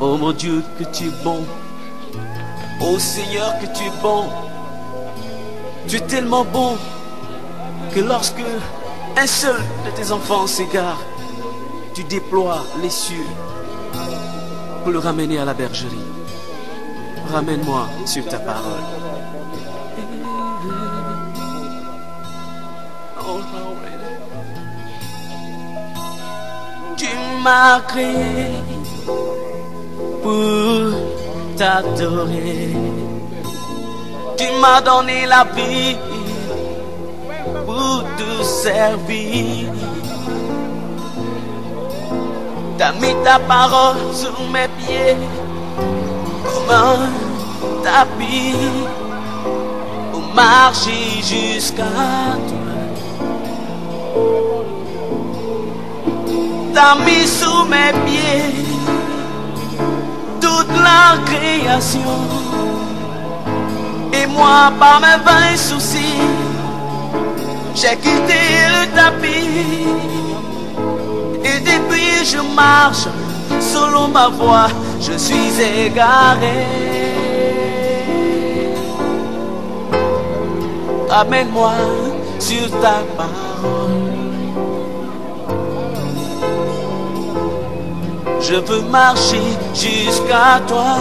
Oh mon Dieu, que tu es bon. Oh Seigneur, que tu es bon. Tu es tellement bon que lorsque un seul de tes enfants s'égare, tu déploies les cieux pour le ramener à la bergerie. Ramène-moi sur ta parole. Tu m'as créé pour t'adorer. Tu m'as donné la vie pour te servir. T'as mis ta parole sur mes pieds comme un tapis pour marcher jusqu'à toi. T'as mis sous mes pieds toute la création. Et moi, par mes vains soucis, j'ai quitté le tapis. Et depuis je marche selon ma voie, je suis égaré. Ramène-moi sur ta parole. Je veux marcher jusqu'à toi.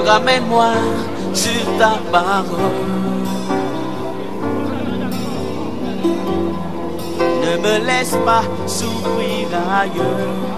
Ramène-moi sur ta parole. Ne me laisse pas souffrir ailleurs.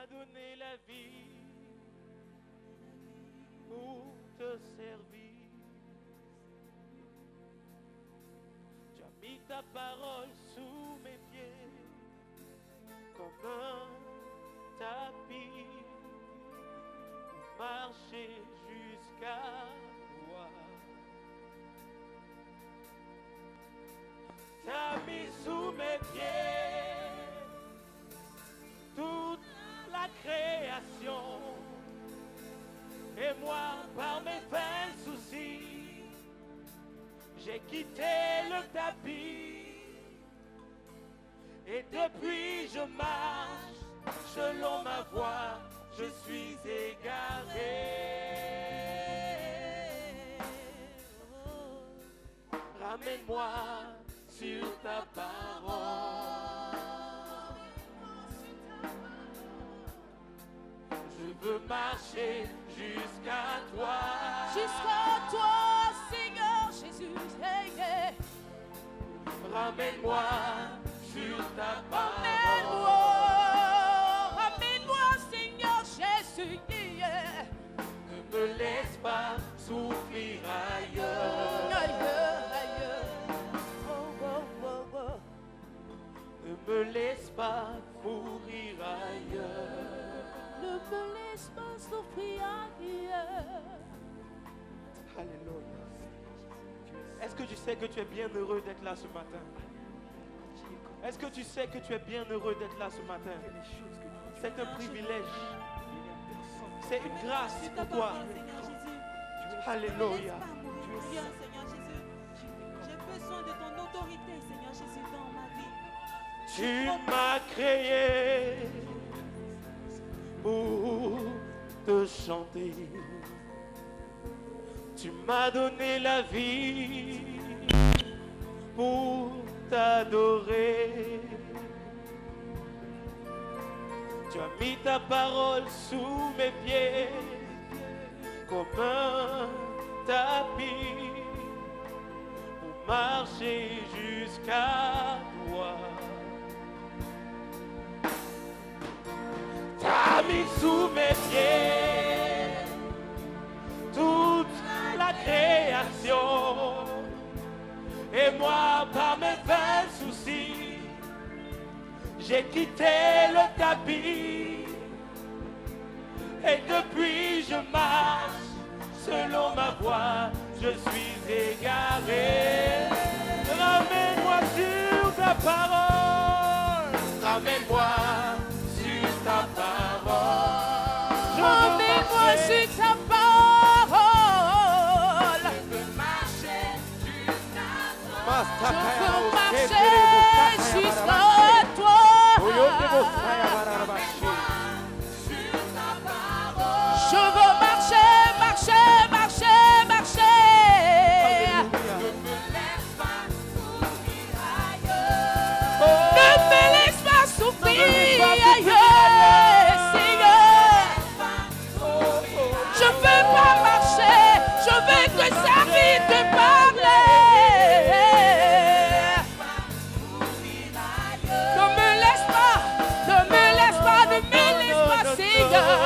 Donner la vie pour te servir. Tu as mis ta parole sous mes pieds comme un tapis pour marcher jusqu'à toi. T'as mis sous mes pieds toute la création, et moi par mes vains soucis j'ai quitté le tapis, et depuis je marche selon ma voie, je suis égaré. Ramène-moi sur ta parole. Je veux marcher jusqu'à toi. Jusqu'à toi, Seigneur Jésus. Hey, yeah. Ramène-moi sur ta parole. Ramène-moi, Seigneur Jésus. Yeah. Ne me laisse pas souffrir ailleurs. Ailleurs, ailleurs. Oh, oh, oh, oh. Ne me laisse pas mourir ailleurs. Ne me laisse pas souffrir ailleurs. Alléluia. Est-ce que tu sais que tu es bien heureux d'être là ce matin? Est-ce que tu sais que tu es bien heureux d'être là ce matin? C'est un privilège. C'est une grâce pour toi. Alléluia. Seigneur Jésus, j'ai besoin de ton autorité, Seigneur Jésus, dans ma vie. Tu m'as créé pour te chanter. Tu m'as donné la vie pour t'adorer. Tu as mis ta parole sous mes pieds comme un tapis pour marcher jusqu'à toi. T'as mis sous mes pieds toute la création, et moi par mes vains soucis j'ai quitté le tapis, Et depuis je marche selon ma voie, je suis égaré. Ramène-moi sur ta parole. Ramène-moi sur ta parole. Ramène-moi sur ta parole. Je veux marcher jusqu'à toi. Je veux marcher, marcher, marcher, marcher. Ne me laisse pas souffrir ailleurs, Seigneur. Je veux pas marcher, je veux te servir, te parler. Ne me laisse pas, ne me laisse pas, ne me laisse pas, Seigneur.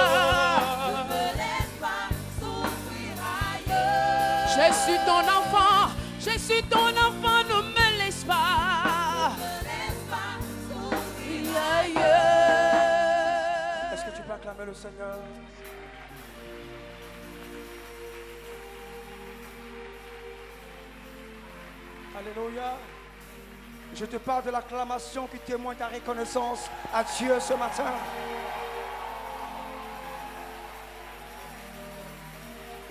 Je suis ton enfant, je suis ton enfant, ne me laisse pas. Est-ce que tu peux acclamer le Seigneur? Alléluia. Je te parle de l'acclamation qui témoigne ta reconnaissance à Dieu ce matin.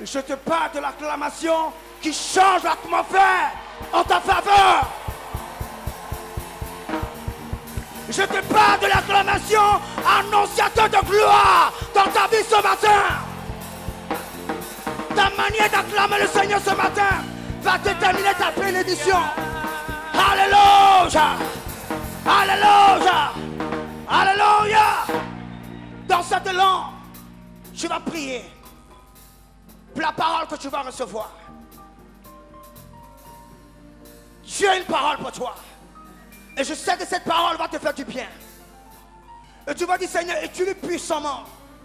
Je te parle de l'acclamation qui change l'atmosphère en ta faveur. Je te parle de l'acclamation annonciateur de gloire dans ta vie ce matin. Ta manière d'acclamer le Seigneur ce matin va déterminer ta bénédiction. Alléluia! Alléluia! Alléluia! Dans cette langue, tu vas prier pour la parole que tu vas recevoir. Dieu a une parole pour toi. Et je sais que cette parole va te faire du bien. Et tu vas dire, Seigneur, utilise puissamment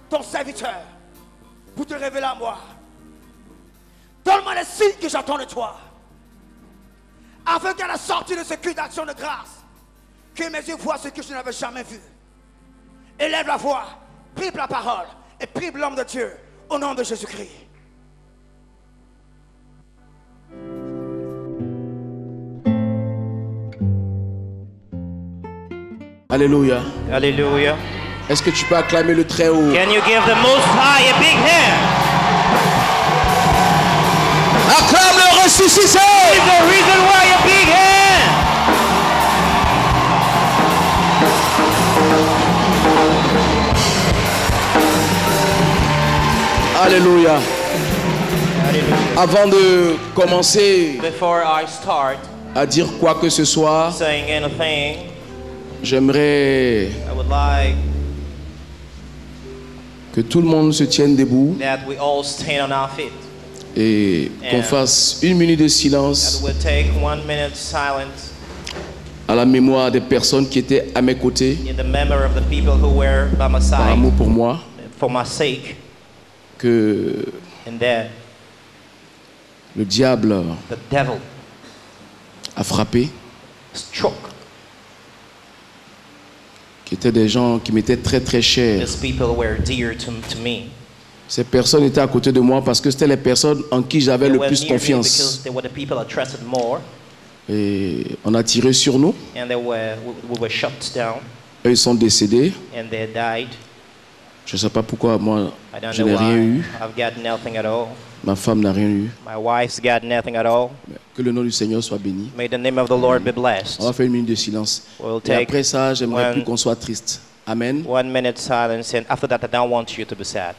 ton serviteur pour te révéler à moi. Donne-moi les signes que j'attends de toi. Afin qu'à la sortie de ce cul d'action de grâce, que mes yeux voient ce que je n'avais jamais vu. Élève la voix, prie pour la parole et prie pour l'homme de Dieu au nom de Jésus-Christ. Alléluia. Hallelujah. Est-ce que tu peux acclamer le très haut? Can you give the Most High a big hand? Acclame le ressuscité. Give the reason why a big hand. Alléluia. Avant de commencer Before I start à dire quoi que ce soit, saying anything, j'aimerais I would like que tout le monde se tienne debout that we all stand on our feet. et qu'on fasse une minute de That silence we'll take 1 minute silence à la mémoire des personnes qui étaient à mes côtés, in the memory of the people who were by my par side amour pour moi, for my sake, que and that le diable the devil a frappé, struck. qui étaient des gens qui m'étaient très très chers. These people were dear to me. Ces personnes étaient à côté de moi parce que c'était les personnes en qui j'avais They le were plus near me confiance. because they were the people I trusted more, Et on a tiré sur nous. and we were shut down, Eux, ils sont décédés. and they died. Je ne sais pas pourquoi moi, I don't je know n'ai rien why. eu. I've got nothing at all. Ma femme n'a rien eu. My wife's got nothing at all. Que le nom du Seigneur soit béni. May the name of the Lord be blessed. On va faire une minute de silence. We'll Et take après ça, j'aimerais one- plus qu'on soit triste. Amen. 1 minute silence, and after that, I don't want you to be sad.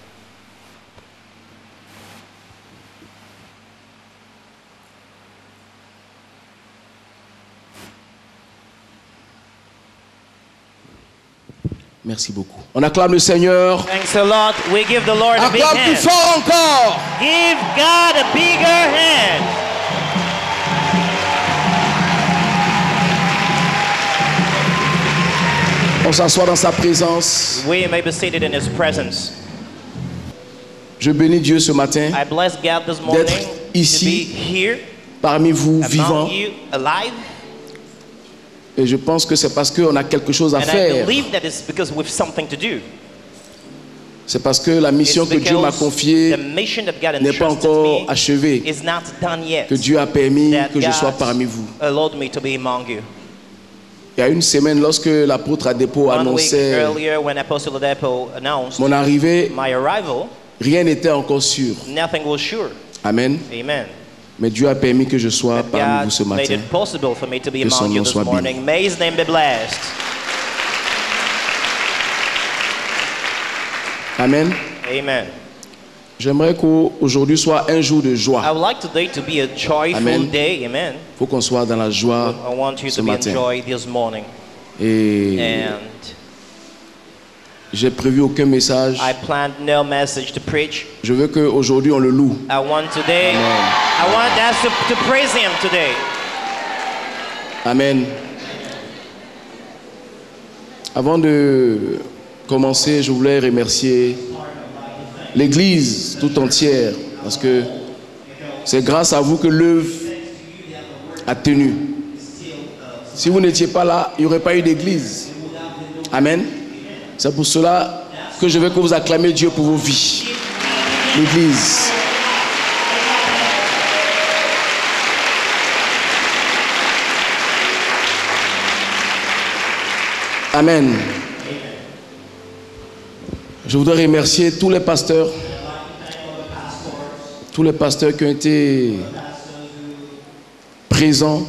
Merci beaucoup. On acclame le Seigneur. Thanks a lot. We give the Lord a big Acclame plus hand. fort encore. Give God a bigger hand. On s'assoit dans sa présence. We may be seated in His presence. Je bénis Dieu ce matin I bless God this morning d'être to ici, be here parmi vous, vivant. among you, alive. Et je pense que c'est parce qu'on a quelque chose à And I faire. believe that it's because we have something to do. C'est parce que la mission It's que Dieu m'a because confiée the mission that God n'est pas entrusted encore me achevée, is not done yet. que Dieu a permis That que je sois God parmi vous. allowed me to be among you. Il y a une semaine, lorsque l'apôtre Adepo 1 week annonçait earlier, when Apostle Adepo announced mon arrivée, my arrival, rien n'était encore sûr. nothing was sure. Amen. Amen. Mais Dieu a permis que je sois But parmi vous ce God made matin. it possible for me to be Que son among you nom this soit béni. morning. May His name be blessed. Amen. Amen. J'aimerais qu'aujourd'hui soit un jour de I joie. would like today to be a joyful Amen. day. Amen. Il faut qu'on soit dans la joie I want you ce to be matin. in joy this morning. Et And j'ai prévu aucun message. I planned no message to preach. Je veux qu'aujourd'hui on le loue. I want today, Amen. I want us to praise Him today. Amen. Avant de commencer, je voulais remercier l'Église tout entière parce que c'est grâce à vous que l'œuvre a tenu. Si vous n'étiez pas là, il n'y aurait pas eu d'Église. Amen. C'est pour cela que je veux que vous acclamez Dieu pour vos vies. L'Église. Amen. Je voudrais remercier tous les pasteurs qui ont été présents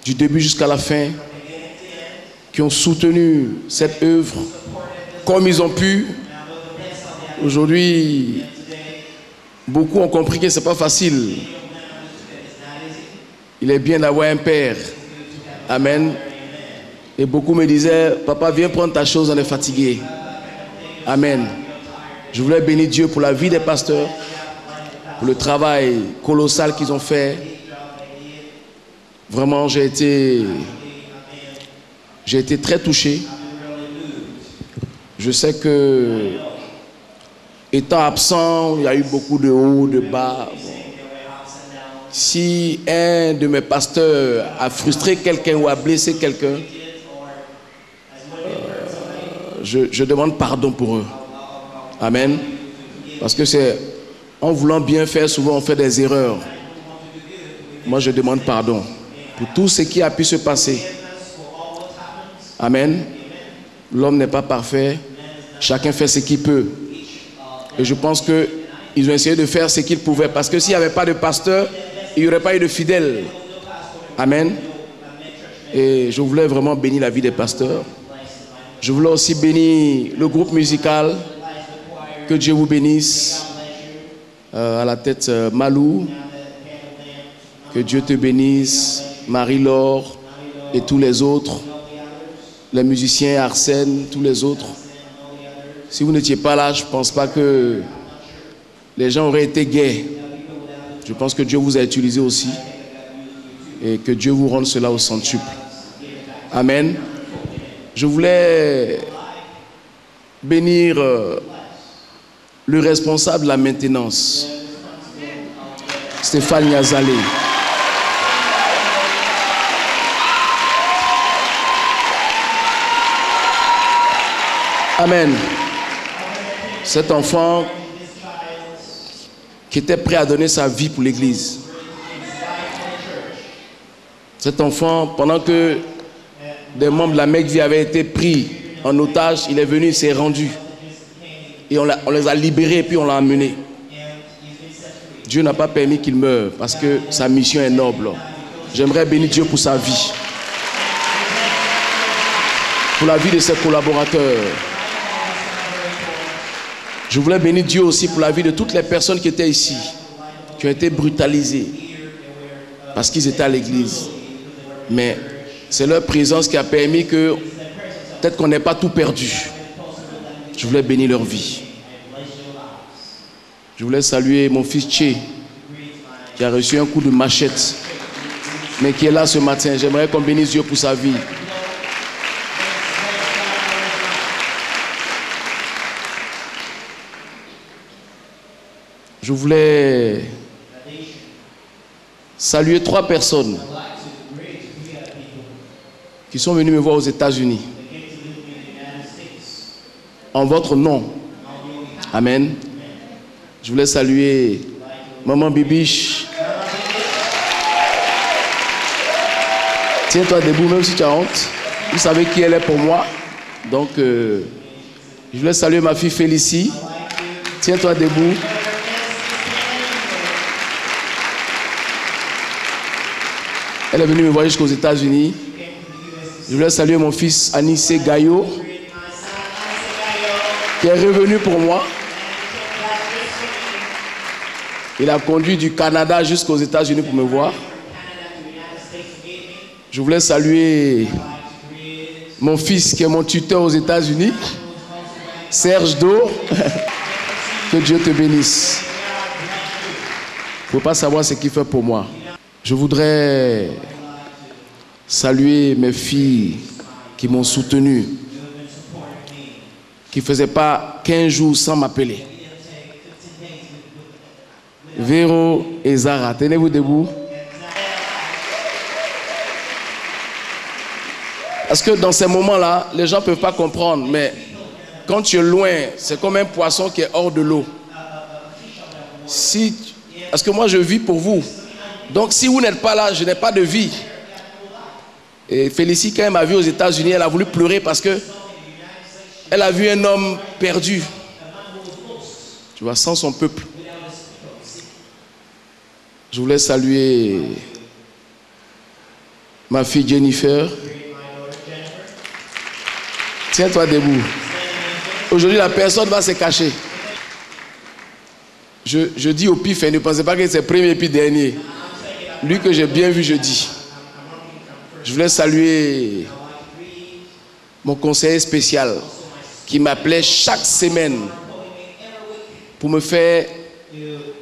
du début jusqu'à la fin, qui ont soutenu cette œuvre comme ils ont pu. Aujourd'hui, beaucoup ont compris que ce n'est pas facile. Il est bien d'avoir un père. Amen. Et beaucoup me disaient, papa, viens prendre ta chose, on est fatigué. Amen. Je voulais bénir Dieu pour la vie des pasteurs, pour le travail colossal qu'ils ont fait. Vraiment, j'ai été très touché. Je sais que, étant absent, il y a eu beaucoup de hauts, de bas. Si un de mes pasteurs a frustré quelqu'un ou a blessé quelqu'un, je demande pardon pour eux. Amen. Parce que c'est en voulant bien faire, souvent on fait des erreurs. Moi, je demande pardon pour tout ce qui a pu se passer. Amen. L'homme n'est pas parfait. Chacun fait ce qu'il peut. Et je pense qu'ils ont essayé de faire ce qu'ils pouvaient. Parce que s'il n'y avait pas de pasteur, il n'y aurait pas eu de fidèles. Amen. Et je voulais vraiment bénir la vie des pasteurs. Je voulais aussi bénir le groupe musical. Que Dieu vous bénisse. À la tête Malou. Que Dieu te bénisse. Marie-Laure et tous les autres. Les musiciens, Arsène, tous les autres. Si vous n'étiez pas là, je ne pense pas que les gens auraient été gais. Je pense que Dieu vous a utilisé aussi. Et que Dieu vous rende cela au centuple. Amen. Je voulais bénir le responsable de la maintenance, Stéphane Niazalé. Amen. Cet enfant qui était prêt à donner sa vie pour l'Église. Cet enfant, pendant que des membres de la Mecque avaient été pris en otage, il est venu, il s'est rendu. Et on les a libérés et puis on l'a amené. Dieu n'a pas permis qu'il meure parce que sa mission est noble. J'aimerais bénir Dieu pour sa vie. Pour la vie de ses collaborateurs. Je voulais bénir Dieu aussi pour la vie de toutes les personnes qui étaient ici, qui ont été brutalisées parce qu'ils étaient à l'église. Mais c'est leur présence qui a permis que peut-être qu'on n'ait pas tout perdu. Je voulais bénir leur vie. Je voulais saluer mon fils Tché, qui a reçu un coup de machette, mais qui est là ce matin. J'aimerais qu'on bénisse Dieu pour sa vie. Je voulais saluer 3 personnes qui sont venues me voir aux États-Unis. En votre nom, Amen. Je voulais saluer Maman Bibiche. Tiens-toi debout même si tu as honte. Vous savez qui elle est pour moi. Donc, je voulais saluer ma fille Félicie. Tiens-toi debout. Elle est venue me voir jusqu'aux États-Unis. Je voulais saluer mon fils Anissé Gaillot, qui est revenu pour moi. Il a conduit du Canada jusqu'aux États-Unis pour me voir. Je voulais saluer mon fils qui est mon tuteur aux États-Unis, Serge Do. Que Dieu te bénisse. Il ne faut pas savoir ce qu'il fait pour moi. Je voudrais saluer mes filles qui m'ont soutenu, qui ne faisaient pas 15 jours sans m'appeler. Véro et Zara, tenez-vous debout. Parce que dans ces moments-là, les gens ne peuvent pas comprendre, mais quand tu es loin, c'est comme un poisson qui est hors de l'eau. Parce que moi, je vis pour vous. Donc, si vous n'êtes pas là, je n'ai pas de vie. Et Félicie, quand elle m'a vu aux États-Unis, elle a voulu pleurer parce que elle a vu un homme perdu. Tu vois, sans son peuple. Je voulais saluer ma fille Jennifer. Tiens-toi debout. Aujourd'hui, la personne va se cacher. Je dis au pif, ne pensez pas que c'est premier et puis dernier. Lui que j'ai bien vu, je dis. Je voulais saluer mon conseiller spécial qui m'appelait chaque semaine pour me faire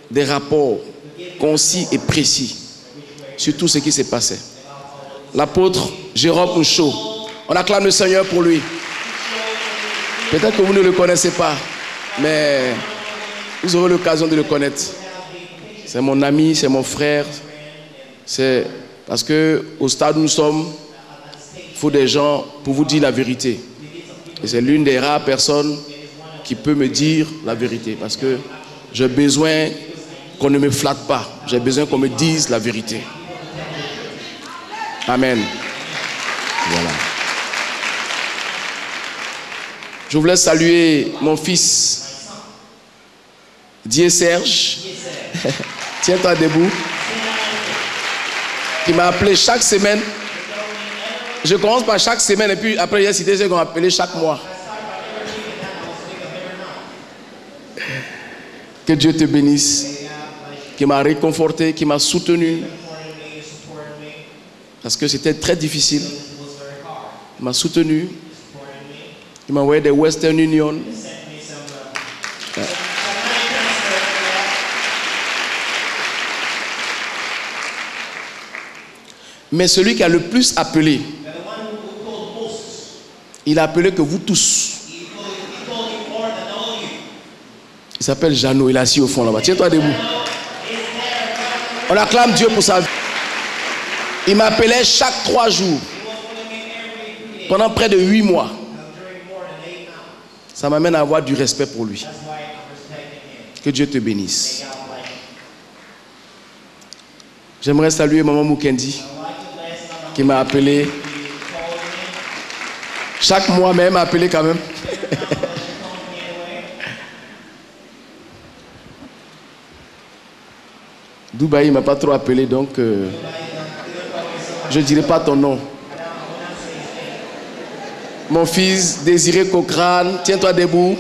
des rapports concis et précis sur tout ce qui s'est passé. L'apôtre Jérôme Moucho. On acclame le Seigneur pour lui. Peut-être que vous ne le connaissez pas, mais vous aurez l'occasion de le connaître. C'est mon ami, c'est mon frère. C'est parce qu'au stade où nous sommes, il faut des gens pour vous dire la vérité. Et c'est l'une des rares personnes qui peut me dire la vérité. Parce que j'ai besoin qu'on ne me flatte pas. J'ai besoin qu'on me dise la vérité. Amen. Voilà. Je voulais saluer mon fils, Dieu Serge. Tiens-toi debout. Qui m'a appelé chaque semaine. Je commence par chaque semaine et puis après, il y a cité ceux qui m'ont appelé chaque mois. Que Dieu te bénisse. Qui m'a réconforté, qui m'a soutenu. Parce que c'était très difficile. Il m'a soutenu. Il m'a envoyé des Western Union. Mais celui qui a le plus appelé, il a appelé que vous tous. Il s'appelle Jeannot, il est assis au fond là-bas. Tiens-toi debout. On acclame Dieu pour sa vie. Il m'appelait chaque 3 jours. Pendant près de 8 mois. Ça m'amène à avoir du respect pour lui. Que Dieu te bénisse. J'aimerais saluer Maman Mukendi, qui m'a appelé. Chaque mois même, m'a appelé quand même. Dubaï ne m'a pas trop appelé, donc je ne dirai pas ton nom. Mon fils Désiré Cochrane, tiens-toi debout.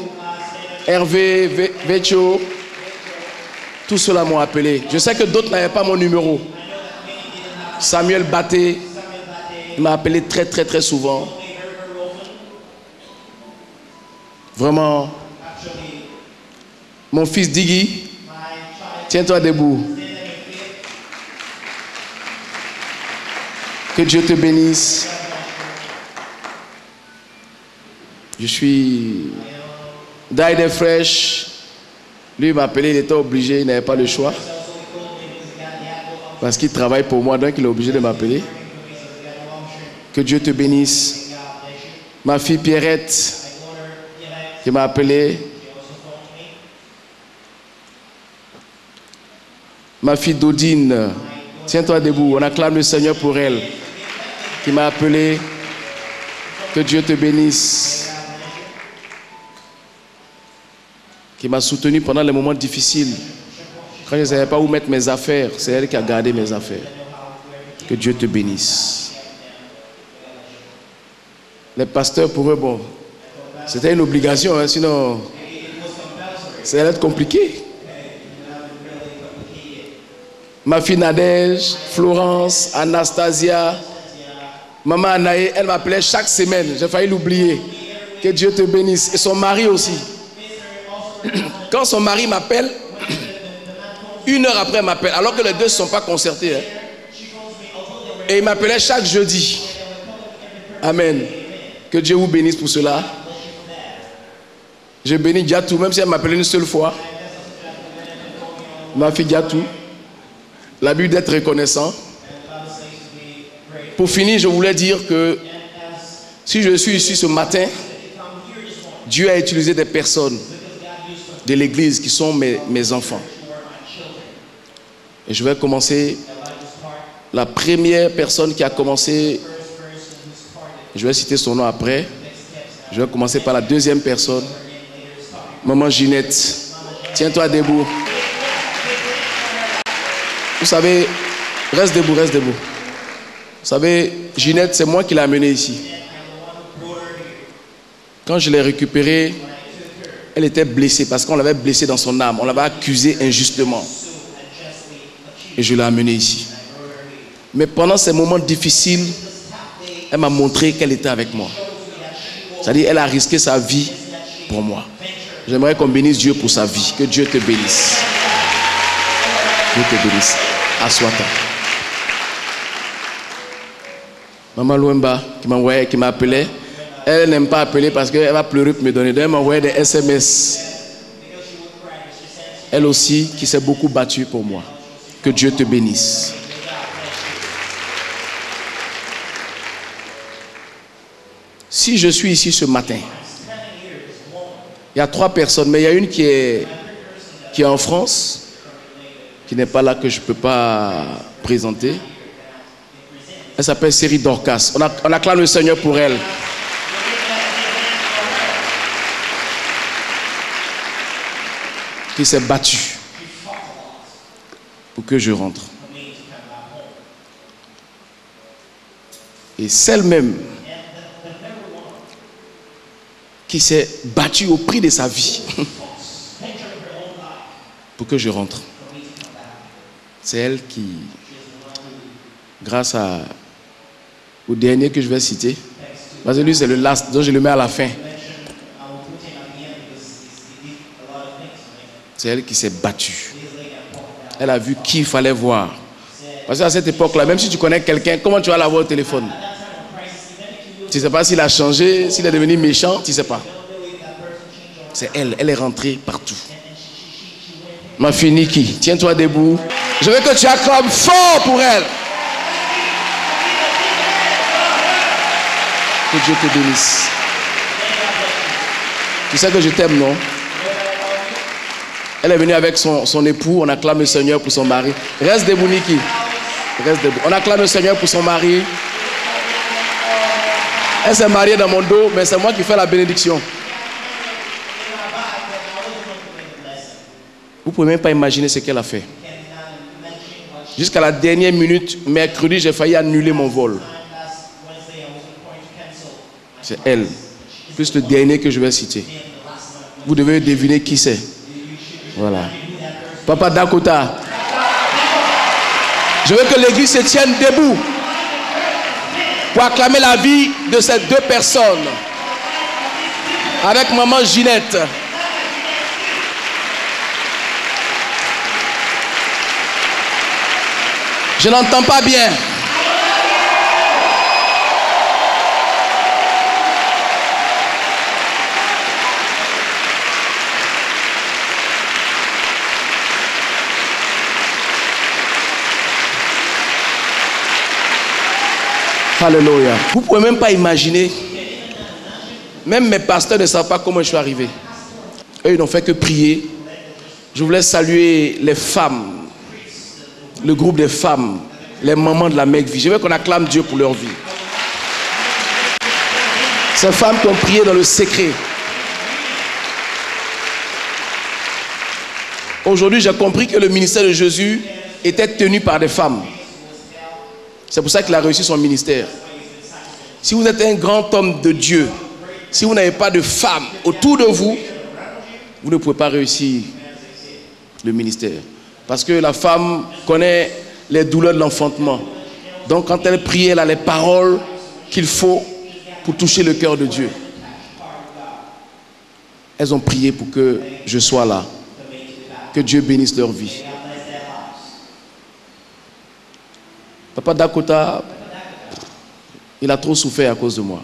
Hervé Vecho, tous ceux-là m'ont appelé. Je sais que d'autres n'avaient pas mon numéro. Samuel Baté, il m'a appelé très très très souvent. Vraiment. Mon fils Diggy, tiens-toi debout. Que Dieu te bénisse. Je suis Died Fresh. Lui il m'a appelé, il était obligé, il n'avait pas le choix. Parce qu'il travaille pour moi, donc il est obligé de m'appeler. Que Dieu te bénisse. Ma fille Pierrette, qui m'a appelé. Ma fille Dodine, tiens-toi debout. On acclame le Seigneur pour elle, qui m'a appelé. Que Dieu te bénisse. Qui m'a soutenu pendant les moments difficiles. Quand je ne savais pas où mettre mes affaires, c'est elle qui a gardé mes affaires. Que Dieu te bénisse. Les pasteurs, pour eux, bon, c'était une obligation, hein, sinon, ça allait être compliqué. Ma fille Nadège, Florence, Anastasia, maman Anaïe, elle m'appelait chaque semaine. J'ai failli l'oublier. Que Dieu te bénisse. Et son mari aussi. Quand son mari m'appelle, 1 heure après, il m'appelle, alors que les deux ne sont pas concertés. Hein. Et il m'appelait chaque jeudi. Amen. Que Dieu vous bénisse pour cela. Je bénis Diatou, même si elle m'appelait une seule fois. Ma fille Diatou. La Bible d'être reconnaissant. Pour finir, je voulais dire que si je suis ici ce matin, Dieu a utilisé des personnes de l'église qui sont mes enfants. Et je vais commencer. La première personne qui a commencé, je vais citer son nom après. Je vais commencer par la deuxième personne. Maman Ginette, tiens-toi debout. Vous savez, reste debout, reste debout. Vous savez, Ginette, c'est moi qui l'ai amenée ici. Quand je l'ai récupérée, elle était blessée parce qu'on l'avait blessée dans son âme. On l'avait accusée injustement. Et je l'ai amenée ici. Mais pendant ces moments difficiles, elle m'a montré qu'elle était avec moi. C'est-à-dire, elle a risqué sa vie pour moi. J'aimerais qu'on bénisse Dieu pour sa vie. Que Dieu te bénisse. Dieu te bénisse. Assois-toi. Maman Louemba, qui m'a appelé, elle n'aime pas appeler parce qu'elle va pleurer pour me donner. Elle m'a envoyé des SMS. Elle aussi, qui s'est beaucoup battue pour moi. Que Dieu te bénisse. Si je suis ici ce matin, il y a 3 personnes, mais il y a une qui est en France, qui n'est pas là, que je ne peux pas présenter. Elle s'appelle Série Dorcas. On acclame le Seigneur pour elle. Qui s'est battue pour que je rentre. Et celle même qui s'est battue au prix de sa vie pour que je rentre. C'est elle qui, grâce au dernier que je vais citer, parce que lui c'est le last, donc je le mets à la fin. C'est elle qui s'est battue. Elle a vu qui il fallait voir. Parce qu'à cette époque-là, même si tu connais quelqu'un, comment tu vas l'avoir au téléphone? Tu ne sais pas s'il a changé, s'il est devenu méchant, tu ne sais pas. C'est elle, elle est rentrée partout. Ma fille Niki, tiens-toi debout. Je veux que tu acclames fort pour elle. Que Dieu te bénisse. Tu sais que je t'aime, non? Elle est venue avec son époux. On acclame le Seigneur pour son mari. Reste debout, Niki. Reste debout. On acclame le Seigneur pour son mari. Elle s'est mariée dans mon dos, mais c'est moi qui fais la bénédiction. Vous ne pouvez même pas imaginer ce qu'elle a fait. Jusqu'à la dernière minute, mercredi, j'ai failli annuler mon vol. C'est elle. Plus le dernier que je vais citer. Vous devez deviner qui c'est. Voilà. Papa Dakota. Je veux que l'église se tienne debout pour acclamer la vie de ces 2 personnes. Avec maman Ginette. Je n'entends pas bien. Alléluia. Vous ne pouvez même pas imaginer. Même mes pasteurs ne savent pas comment je suis arrivé. Eux, ils n'ont fait que prier. Je voulais saluer les femmes le groupe des femmes, les mamans de la Mecque Vie. Je veux qu'on acclame Dieu pour leur vie. Ces femmes qui ont prié dans le secret. Aujourd'hui, j'ai compris que le ministère de Jésus était tenu par des femmes. C'est pour ça qu'il a réussi son ministère. Si vous êtes un grand homme de Dieu, si vous n'avez pas de femmes autour de vous, vous ne pouvez pas réussir le ministère. Parce que la femme connaît les douleurs de l'enfantement. Donc quand elle prie, elle a les paroles qu'il faut pour toucher le cœur de Dieu. Elles ont prié pour que je sois là. Que Dieu bénisse leur vie. Papa Dakota, il a trop souffert à cause de moi.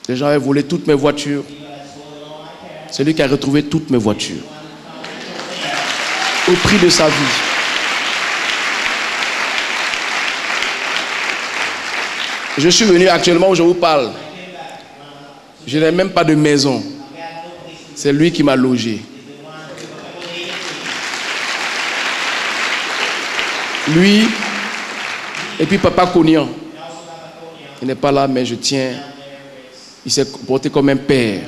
Les gens avaient volé toutes mes voitures. C'est lui qui a retrouvé toutes mes voitures. Au prix de sa vie. Je suis venu actuellement où je vous parle. Je n'ai même pas de maison. C'est lui qui m'a logé. Lui, et puis Papa Cognan. Il n'est pas là, mais je tiens. Il s'est comporté comme un père.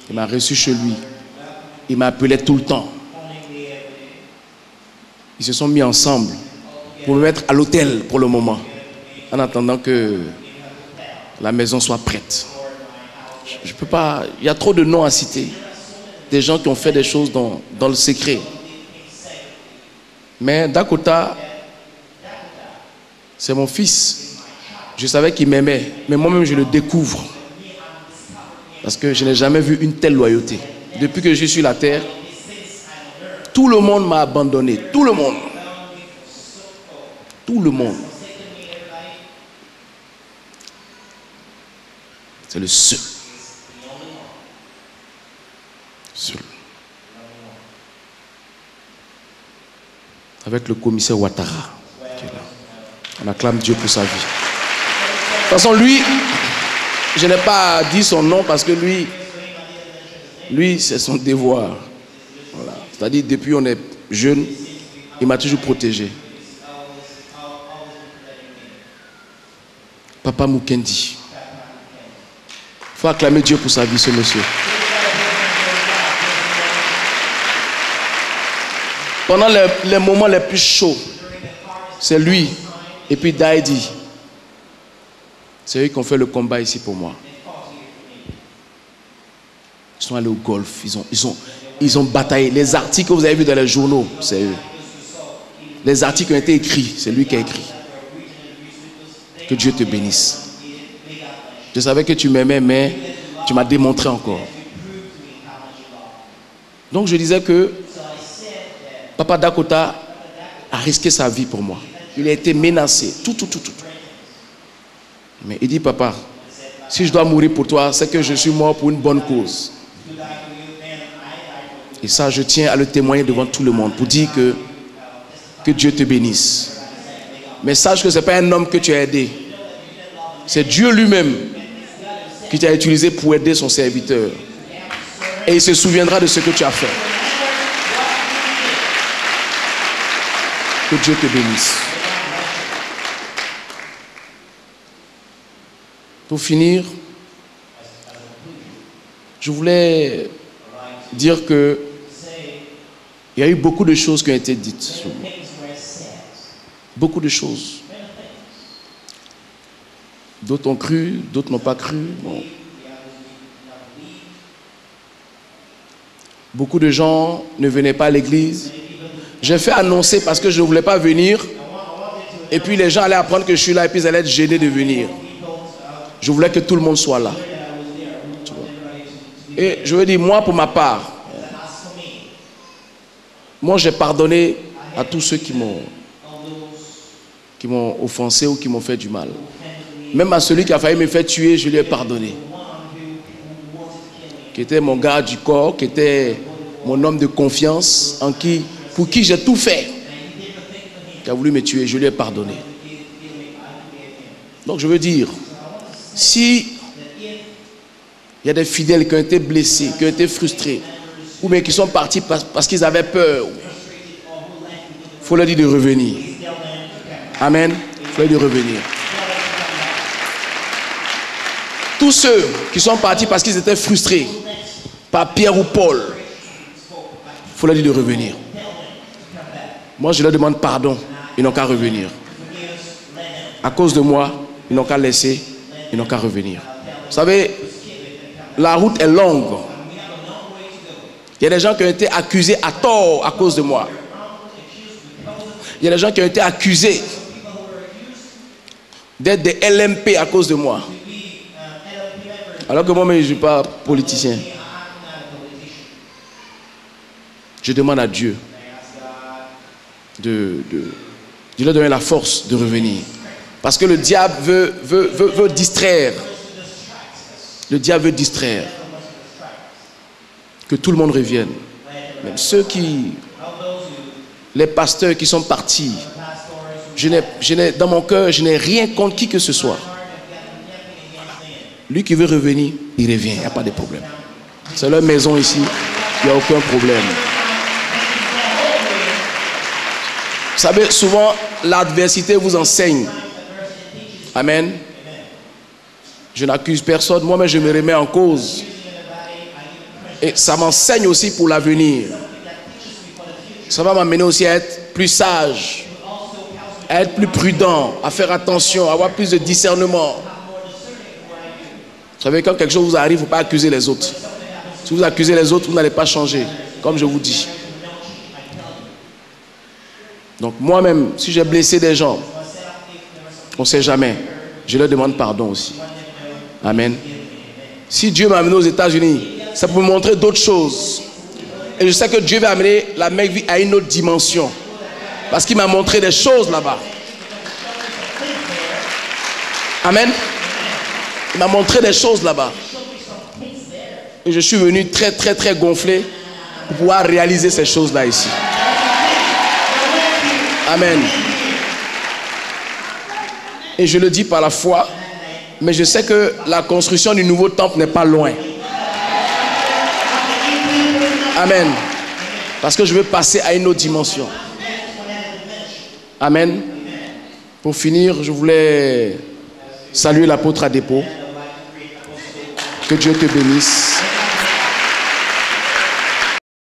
Il m'a reçu chez lui. Il m'appelait tout le temps. Ils se sont mis ensemble pour me mettre à l'hôtel pour le moment, en attendant que la maison soit prête. Je peux pas. Il y a trop de noms à citer. Des gens qui ont fait des choses dans le secret. Mais Dakota, c'est mon fils. Je savais qu'il m'aimait, mais moi-même je le découvre. Parce que je n'ai jamais vu une telle loyauté. Depuis que je suis sur la terre, tout le monde m'a abandonné. Tout le monde. Tout le monde. C'est le seul. Seul. Avec le commissaire Ouattara qui est là. On acclame Dieu pour sa vie. De toute façon, lui, je n'ai pas dit son nom parce que lui c'est son devoir. Voilà. C'est-à-dire, depuis on est jeune, il m'a toujours protégé. Papa Mukendi. Il faut acclamer Dieu pour sa vie, ce monsieur. Pendant les moments les plus chauds, c'est lui et puis Daidi. C'est eux qui ont fait le combat ici pour moi. Ils sont allés au golf, ils ont bataillé. Les articles que vous avez vus dans les journaux, c'est eux. Les articles ont été écrits, c'est lui qui a écrit. Que Dieu te bénisse. Je savais que tu m'aimais, mais tu m'as démontré encore. Donc je disais que Papa Dakota a risqué sa vie pour moi. Il a été menacé, tout. Mais il dit, papa, si je dois mourir pour toi, c'est que je suis mort pour une bonne cause. Et ça, je tiens à le témoigner devant tout le monde pour dire que Dieu te bénisse. Mais sache que ce n'est pas un homme que tu as aidé. C'est Dieu lui-même qui t'a utilisé pour aider son serviteur. Et il se souviendra de ce que tu as fait. Que Dieu te bénisse. Pour finir, je voulais dire que il y a eu beaucoup de choses qui ont été dites sur moi. Beaucoup de choses. D'autres ont cru, d'autres n'ont pas cru. Bon. Beaucoup de gens ne venaient pas à l'église. J'ai fait annoncer parce que je ne voulais pas venir. Et puis les gens allaient apprendre que je suis là et puis ils allaient être gênés de venir. Je voulais que tout le monde soit là. Et je veux dire, moi pour ma part, moi j'ai pardonné à tous ceux qui m'ont offensé ou qui m'ont fait du mal. Même à celui qui a failli me faire tuer, je lui ai pardonné. Qui était mon garde du corps, qui était mon homme de confiance, pour qui j'ai tout fait. Qui a voulu me tuer, je lui ai pardonné. Donc je veux dire, si il y a des fidèles qui ont été blessés, qui ont été frustrés, ou bien qui sont partis parce qu'ils avaient peur, il faut leur dire de revenir. Amen. Il faut leur dire de revenir. Tous ceux qui sont partis parce qu'ils étaient frustrés par Pierre ou Paul, il faut leur dire de revenir. Moi, je leur demande pardon. Ils n'ont qu'à revenir. À cause de moi, ils n'ont qu'à laisser. Ils n'ont qu'à revenir. Vous savez, la route est longue. Il y a des gens qui ont été accusés à tort à cause de moi. Il y a des gens qui ont été accusés d'être des LMP à cause de moi. Alors que moi-même, je ne suis pas politicien. Je demande à Dieu de leur donner la force de revenir. Parce que le diable veut distraire. Le diable veut distraire. Que tout le monde revienne. Même ceux les pasteurs qui sont partis. Dans mon cœur, je n'ai rien contre qui que ce soit. Lui qui veut revenir, il revient. Il n'y a pas de problème. C'est leur maison ici. Il n'y a aucun problème. Vous savez, souvent, l'adversité vous enseigne. Amen. Je n'accuse personne. Moi-même, je me remets en cause. Et ça m'enseigne aussi pour l'avenir. Ça va m'amener aussi à être plus sage, à être plus prudent, à faire attention, à avoir plus de discernement. Vous savez, quand quelque chose vous arrive, il ne faut pas accuser les autres. Si vous accusez les autres, vous n'allez pas changer, comme je vous dis. Donc moi-même, si j'ai blessé des gens, on ne sait jamais. Je leur demande pardon aussi. Amen. Si Dieu m'a amené aux États-Unis, c'est pour me montrer d'autres choses. Et je sais que Dieu va amener la même vie à une autre dimension. Parce qu'il m'a montré des choses là-bas. Amen. Il m'a montré des choses là-bas. Et je suis venu très, très, très gonflé pour pouvoir réaliser ces choses-là ici. Amen. Et je le dis par la foi, mais je sais que la construction du nouveau temple n'est pas loin. Amen. Parce que je veux passer à une autre dimension. Amen. Pour finir, je voulais saluer l'apôtre Adepo. Que Dieu te bénisse.